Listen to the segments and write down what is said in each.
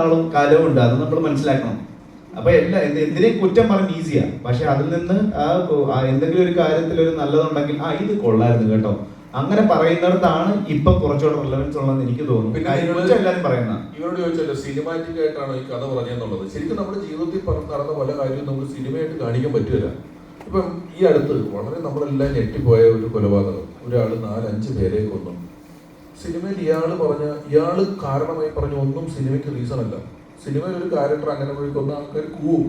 ആളും കാലവും ഉണ്ട്, അത് നമ്മൾ മനസ്സിലാക്കണം. അപ്പൊ എന്തിനേയും കുറ്റം പറഞ്ഞ് ഈസിയാ, പക്ഷെ അതിൽ നിന്ന് എന്തെങ്കിലും ഒരു കാര്യത്തിൽ ഒരു നല്ലതുണ്ടെങ്കിൽ ഇത് കൊള്ളായിരുന്നു കേട്ടോ, അങ്ങനെ പറയുന്നിടത്താണ് ഇപ്പൊ കുറച്ചുകൂടെ റിലവൻസ് ഉള്ളതെന്ന് എനിക്ക് തോന്നുന്നു. പിന്നെ എല്ലാവരും പറയുന്ന ഇവരോട് ചോദിച്ചല്ലോ സിനിമാറ്റിക് ആയിട്ടാണോ ഈ കഥ പറഞ്ഞെന്നുള്ളത്. ശരിക്കും നമ്മുടെ ജീവിതത്തിൽ നടന്ന പല കാര്യവും നമുക്ക് സിനിമയായിട്ട് കാണിക്കാൻ പറ്റില്ല. ഇപ്പം ഈ അടുത്ത് വളരെ നമ്മളെല്ലാം ഞെട്ടിപ്പോയ ഒരു കൊലപാതകം, ഒരാള് 4-5 പേരെ കൊന്നു. സിനിമയിൽ ഇയാള് കാരണമായി പറഞ്ഞ ഒന്നും സിനിമയ്ക്ക് റീസൺ അല്ല. സിനിമയിൽ ഒരു ക്യാരക്ടർ അങ്ങനെ പോയി കൊന്ന ആൾക്കാർ കൂവും,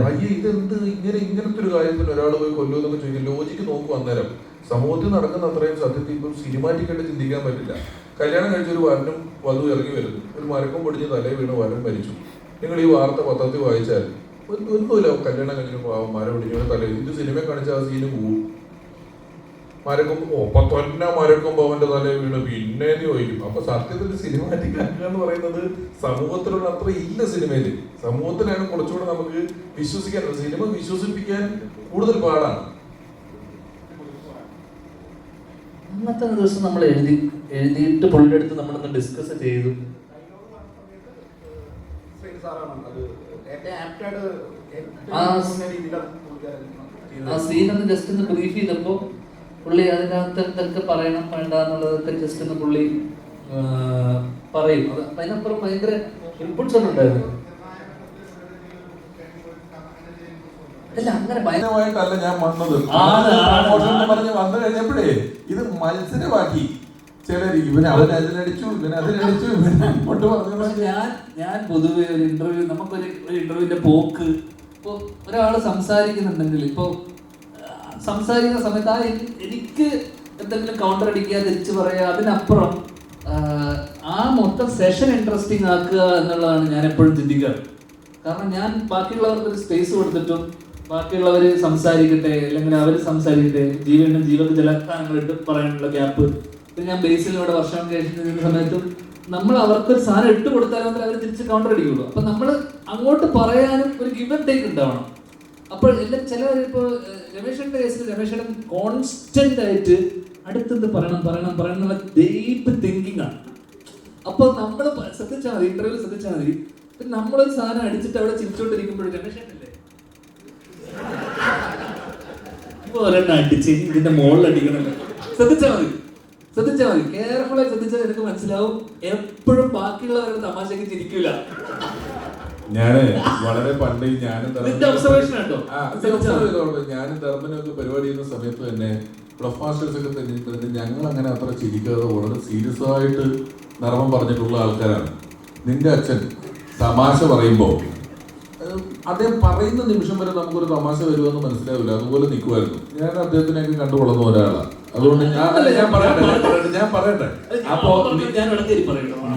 അയ്യേ ഇതെന്ത് ഇങ്ങനത്തെ ഒരു കാര്യത്തിന് ഒരാൾ പോയി കൊല്ലു എന്നൊക്കെ ചോദിക്കും. ലോജിക്ക് നോക്കും. അന്നേരം സമൂഹത്തിൽ നടക്കുന്ന അത്രയും സത്യത്തിൽ ഇപ്പം സിനിമാറ്റിക് ആയിട്ട് ചിന്തിക്കാൻ പറ്റില്ല. കല്യാണം കഴിച്ച ഒരു വരനും വധു ഇറങ്ങി വരുന്നു, ഒരു മരക്കം പൊടിഞ്ഞ് തലേ വീണ് വരൻ മരിച്ചു. നിങ്ങൾ ഈ വാർത്ത പത്രത്തിൽ വായിച്ചാൽ ഒന്നുമില്ല, കല്യാണം കഴിഞ്ഞ മരം പിടിഞ്ഞ തലേ, ഇത് സിനിമ കാണിച്ച ആ സീന് പോവും. മരക്കുമ്പോ അവന്റെ തലേ വീണ് പിന്നെ ചോദിക്കും. അപ്പൊ സത്യത്തിൽ സിനിമാറ്റിക് ആക്കുക എന്ന് പറയുന്നത് സമൂഹത്തിലുള്ള അത്ര ഇല്ല സിനിമയില്. സമൂഹത്തിലാണ് കുറച്ചുകൂടെ നമുക്ക് വിശ്വസിക്കാൻ, സിനിമ വിശ്വസിപ്പിക്കാൻ കൂടുതൽ പാടാണ്. അന്നത്തെ ദിവസം നമ്മൾ എഴുതിയിട്ട് പുള്ളിയുടെ അടുത്ത് നമ്മളൊന്ന് ഡിസ്കസ് ചെയ്തു. ആ സീനൊന്ന് ജസ്റ്റ് ഒന്ന് ബ്രീഫ് ചെയ്തപ്പോ പുള്ളി അതിനകത്ത് എന്തൊക്കെ പറയണം വേണ്ട എന്നുള്ളതൊക്കെ ജസ്റ്റ് ഒന്ന് പുള്ളി പറയും. അതിനപ്പുറം ഭയങ്കര ഇൻപുട്സ് ഒന്നും ഉണ്ടായിരുന്നു. അല്ല അങ്ങനെ ഭയങ്കരമായിട്ടല്ല ഞാൻ വന്നത്. പറഞ്ഞ് വന്നു കഴിഞ്ഞപ്പോഴേ ഇത് മത്സരമാക്കി ചിലര്, അവനടിച്ചു അങ്ങോട്ട് പറഞ്ഞു. ഞാൻ പൊതുവെ ഒരു ഇന്റർവ്യൂ, നമുക്കൊരു ഇന്റർവ്യൂവിന്റെ പോക്ക്, ഇപ്പൊ ഒരാള് സംസാരിക്കുന്നുണ്ടെങ്കിൽ, ഇപ്പൊ സംസാരിക്കുന്ന സമയത്ത് എനിക്ക് എന്തെങ്കിലും കൗണ്ടർ അടിക്കുക, തിരിച്ചു പറയുക, അതിനപ്പുറം ആ മൊത്തം സെഷൻ ഇൻട്രസ്റ്റിംഗ് ആക്കുക എന്നുള്ളതാണ് ഞാൻ എപ്പോഴും ചിന്തിക്കാറ്. കാരണം ഞാൻ ബാക്കിയുള്ളവർക്ക് ഒരു സ്പേസ് കൊടുത്തിട്ടും ബാക്കിയുള്ളവർ സംസാരിക്കട്ടെ, അല്ലെങ്കിൽ അവർ സംസാരിക്കട്ടെ, ജീവക്ക് ചില കാര്യങ്ങൾ ഇട്ട് പറയാനുള്ള ഗ്യാപ്പ്. ഇപ്പം ഞാൻ ബേസിലൂടെ വർഷം കഴിക്കുന്ന സമയത്തും നമ്മൾ അവർക്കൊരു സാധനം ഇട്ട് കൊടുത്താലും അവർ തിരിച്ച് കൗണ്ടർ അടിക്കുള്ളൂ. അപ്പം നമ്മൾ അങ്ങോട്ട് പറയാനും ഒരു ഗിവ് ആൻഡ് ടേക്ക് ഉണ്ടാവണം. അപ്പോൾ എല്ലാം ചില ഇപ്പോൾ രമേശന്റെ കേസിൽ രമേശൻ കോൺസ്റ്റന്റ് ആയിട്ട് അടുത്തെന്ത് പറയണം എന്നുള്ള ഡീപ്പ് തിങ്കിങ് ആണ്. അപ്പോൾ നമ്മൾ ശ്രദ്ധിച്ചാൽ മതി, ഇന്റർവ്യൂ ശ്രദ്ധിച്ചാൽ മതി. നമ്മളൊരു സാധനം അടിച്ചിട്ട് അവിടെ ചിരിച്ചോണ്ടിരിക്കുമ്പോഴും രമേശനല്ലേ ഒരെണ്ണം അടിച്ച് ഇതിന്റെ മുകളിൽ അടിക്കണല്ലോ. ശ്രദ്ധിച്ചാൽ മതി, കെയർഫുള്ളായി ശ്രദ്ധിച്ചാൽ എനിക്ക് മനസ്സിലാവും. എപ്പോഴും ബാക്കിയുള്ളവരുടെ തമാശക്ക് ചിരിക്കൂല. ഞാന് വളരെ പണ്ട് ഞാനും ധർമ്മനൊക്കെ പരിപാടി ചെയ്യുന്ന സമയത്ത് തന്നെ ക്ലബ് മാസ്റ്റേഴ്സ് ഒക്കെ തന്നെ ഞങ്ങൾ അങ്ങനെ അത്ര ചിരിക്കാതെ വളരെ സീരിയസ് ആയിട്ട് ധർമ്മം പറഞ്ഞിട്ടുള്ള ആൾക്കാരാണ്. നിന്റെ അച്ഛൻ തമാശ പറയുമ്പോ അദ്ദേഹം പറയുന്ന നിമിഷം വരെ നമുക്കൊരു തമാശ വരുമെന്ന് മനസ്സിലാവില്ല, അതുപോലെ നിൽക്കുമായിരുന്നു. ഞാൻ അദ്ദേഹത്തിനെയൊക്കെ കണ്ടു വളർന്ന ഒരാളാണ്. അതുകൊണ്ട് ഞാൻ പറയട്ടെ അപ്പോ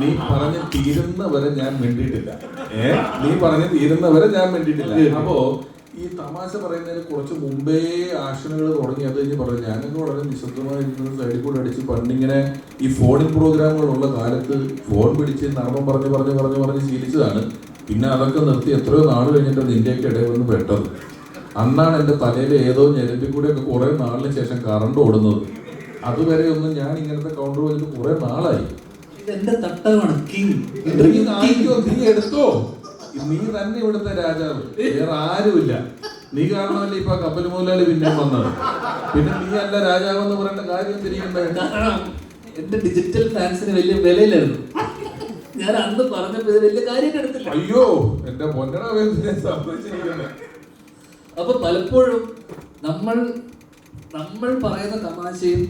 നീ പറഞ്ഞ് തീരുന്നവരെ ഞാൻ വേണ്ടിയിട്ടില്ല. അപ്പോ ഈ തമാശ പറയുന്നതിന് കുറച്ച് മുമ്പേ ആക്ഷനുകൾ തുടങ്ങി. അത് കഴിഞ്ഞ് പറഞ്ഞു ഞാനൊക്കെ വളരെ നിശബ്ദമായിരിക്കുന്ന സൈഡിൽ കൂടെ അടിച്ച് പണ്ടിങ്ങനെ ഈ ഫോണിൻ പ്രോഗ്രാമുകളുള്ള കാലത്ത് ഫോൺ പിടിച്ച് നർമ്മം പറഞ്ഞ് ശീലിച്ചതാണ്. പിന്നെ അതൊക്കെ നിർത്തി എത്രയോ നാൾ കഴിഞ്ഞിട്ട് നിന്റെയൊക്കെ ഇടയിൽ വന്ന് പെട്ടത്. അന്നാണ് എൻ്റെ തലയിൽ ഏതോ ഞെരമ്പിൽ കൂടെയൊക്കെ കുറെ നാളിന് ശേഷം കറണ്ട് ഓടുന്നത്. അതുവരെ ഒന്നും ഞാൻ ഇങ്ങനത്തെ കൗണ്ടർ വന്നിട്ട് കുറെ നാളായി. നീ എടുത്തോ, നീ തന്നെ ഇവിടുത്തെ രാജാവ്, വേറെ ആരുമില്ല. നീ കാരണമല്ലേ ഇപ്പൊ കപ്പൽ മുതലാളി പിന്നെ വന്നത്. പിന്നെ നീ അല്ല രാജാവ് എന്ന് പറയേണ്ട കാര്യം തിരിയുന്നുണ്ട്. എന്റെ ഡിജിറ്റൽ ഫാൻസിന് വലിയ വിലയിലായിരുന്നു. ഞാൻ അന്ന് പറഞ്ഞപ്പോ ഇത് വലിയ കാര്യം എടുത്തില്ല. അയ്യോ എന്റെ പൊന്നടാ സംഭവിച്ചിരിക്കുന്നത്. അപ്പൊ പലപ്പോഴും നമ്മൾ പറയുന്ന തമാശയും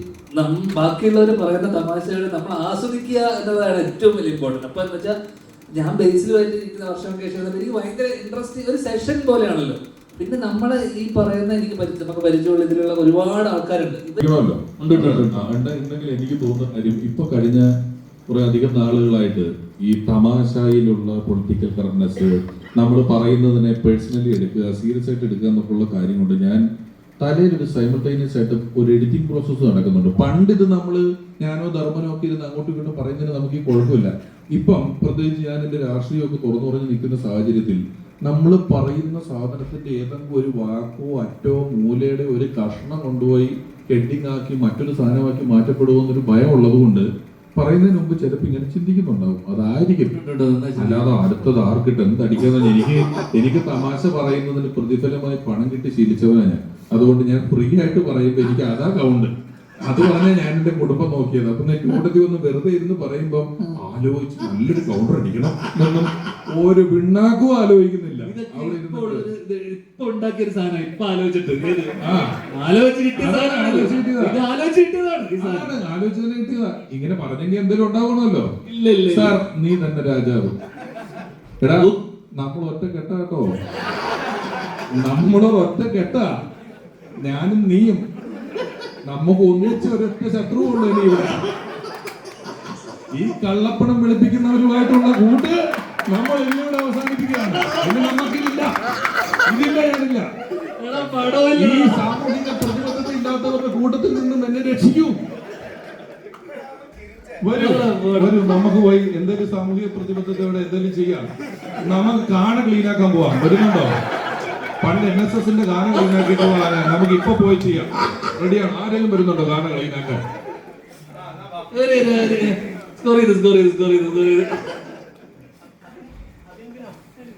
ബാക്കിയുള്ളവർ പറയുന്ന തമാശകളും നമ്മൾ ആസ്വദിക്കുക എന്നതാണ് ഏറ്റവും വലിയ ഇമ്പോർട്ടൻറ്റ്. അപ്പൊ എന്ന് വെച്ചാൽ ഞാൻ ബേസിലുമായിട്ട് ഇരിക്കുന്ന വർഷം കേസ് എനിക്ക് ഭയങ്കര ഇൻട്രസ്റ്റിംഗ് ഒരു സെഷൻ പോലെയാണല്ലോ. പിന്നെ നമ്മള് ഈ പറയുന്ന നമുക്ക് പരിചയമുള്ള ഇതിലുള്ള ഒരുപാട് ആൾക്കാരുണ്ട്. ഉണ്ടെങ്കിൽ എനിക്ക് തോന്നുന്ന കാര്യം ഇപ്പൊ കഴിഞ്ഞ കുറെ അധികം നാളുകളായിട്ട് ഈ തമാശയിലുള്ള പൊളിറ്റിക്കൽ കറക്റ്റ്നെസ്, നമ്മൾ പറയുന്നതിനെ പേഴ്സണലി എടുക്കുക, സീരിയസ് ആയിട്ട് എടുക്കുക എന്നൊക്കെയുള്ള കാര്യം കൊണ്ട് ഞാൻ തലയിലൊരു സൈമൾട്ടേനിയസ് ആയിട്ട് ഒരു എഡിറ്റിംഗ് പ്രോസസ്സ് നടക്കുന്നുണ്ട്. പണ്ട് ഇത് ഞാനോ ധർമ്മനോ ഒക്കെ ഇരുന്ന് അങ്ങോട്ടും ഇങ്ങോട്ടും പറയുന്നതിന് നമുക്ക് ഈ കുഴപ്പമില്ല. ഇപ്പം പ്രത്യേകിച്ച് ഞാൻ എൻ്റെ രാഷ്ട്രീയമൊക്കെ തുറന്നു പറഞ്ഞ് നിൽക്കുന്ന സാഹചര്യത്തിൽ നമ്മൾ പറയുന്ന സാധനത്തിന്റെ ഏതെങ്കിലും ഒരു വാക്കോ അറ്റോ മൂലയുടെ ഒരു കഷ്ണം കൊണ്ടുപോയി ഹെഡിങ് ആക്കി മറ്റൊരു സാധനമാക്കി മാറ്റപ്പെടുമോ എന്നൊരു ഭയം ഉള്ളത് കൊണ്ട് പറയുന്നതിന് മുമ്പ് ചിലപ്പോൾ ഇങ്ങനെ ചിന്തിക്കുന്നുണ്ടാവും, അതായിരിക്കും. അല്ലാതെ അടുത്തത് ആർക്കിട്ട് എന്തടിക്കാന്ന് എനിക്ക് തമാശ പറയുന്നതിന് പ്രതിഫലമായി പണം കിട്ടി ശീലിച്ചവനാണ് ഞാൻ. അതുകൊണ്ട് ഞാൻ ഫ്രീ ആയിട്ട് പറയുമ്പോൾ എനിക്ക് അതാ കൗണ്ട്. അത് പറഞ്ഞാൽ ഞാൻ എന്റെ കുടുംബം നോക്കിയത്. അപ്പൊ ഞാൻ കൂട്ടത്തിൽ ഒന്ന് വെറുതെ ഇരുന്ന് പറയുമ്പോ ആലോചിച്ച് നല്ലൊരു കൗണ്ടർ അടിക്കണം എന്നൊന്നും ഒരു പിണ്ണാക്കും ആലോചിക്കുന്നില്ല. അവിടെ ഇരുന്നിട്ട് ഇപ്പൊ ഉണ്ടാക്കിയൊരു സാധനം ഇപ്പൊ ആലോചിച്ചിട്ട് ആലോചിച്ചതിന് കിട്ടിയതാ. ഇങ്ങനെ പറഞ്ഞെങ്കിൽ എന്തെങ്കിലും ഉണ്ടാവണമല്ലോ. ഇല്ല ഇല്ല സാർ നീ തന്നെ രാജാവ്. എടാ നമ്മൾ ഒറ്റ കെട്ട കേട്ടോ, നമ്മളൊരൊറ്റ കെട്ട, ഞാനും നീയും. നമുക്ക് ഒന്നിച്ച് ഒരൊറ്റ ശത്രുവുള്ളൂ ഇനി ഇവിടെ. ഈ കള്ളപ്പണം വെളുപ്പിക്കുന്നവരുമായിട്ടുള്ള കൂട്ട് നമ്മൾ ഇന്നിവിടെ അവസാനിപ്പിക്കുകയാണ്. ഇത് നമുക്കില്ല, ഇതില്ല, ഞാനില്ല. ഈ സാമൂഹിക പ്രതിബദ്ധത ഇല്ലാത്തവരുടെ കൂട്ടത്തിൽ നിന്നും എന്നെ രക്ഷിക്കൂ. വരൂ വരൂ, നമുക്ക് പോയി എന്തെങ്കിലും സാമൂഹിക പ്രതിബദ്ധതയോടെ എന്തെങ്കിലും ചെയ്യാം. നമുക്ക് കാണ ക്ലീനാക്കാൻ പോവാം. വരുന്നുണ്ടോ? പണ്ട് NSSന്റെ ഗാനം ക്ലീനാക്കിയിട്ട് പോകാനാ. നമുക്ക് ഇപ്പൊ പോയി ചെയ്യാം. റെഡിയാണ്? ആരെങ്കിലും വരുന്നുണ്ടോ ഗാനം ക്ലീനാക്കാൻ? സ്കോർ ചെയ്ത്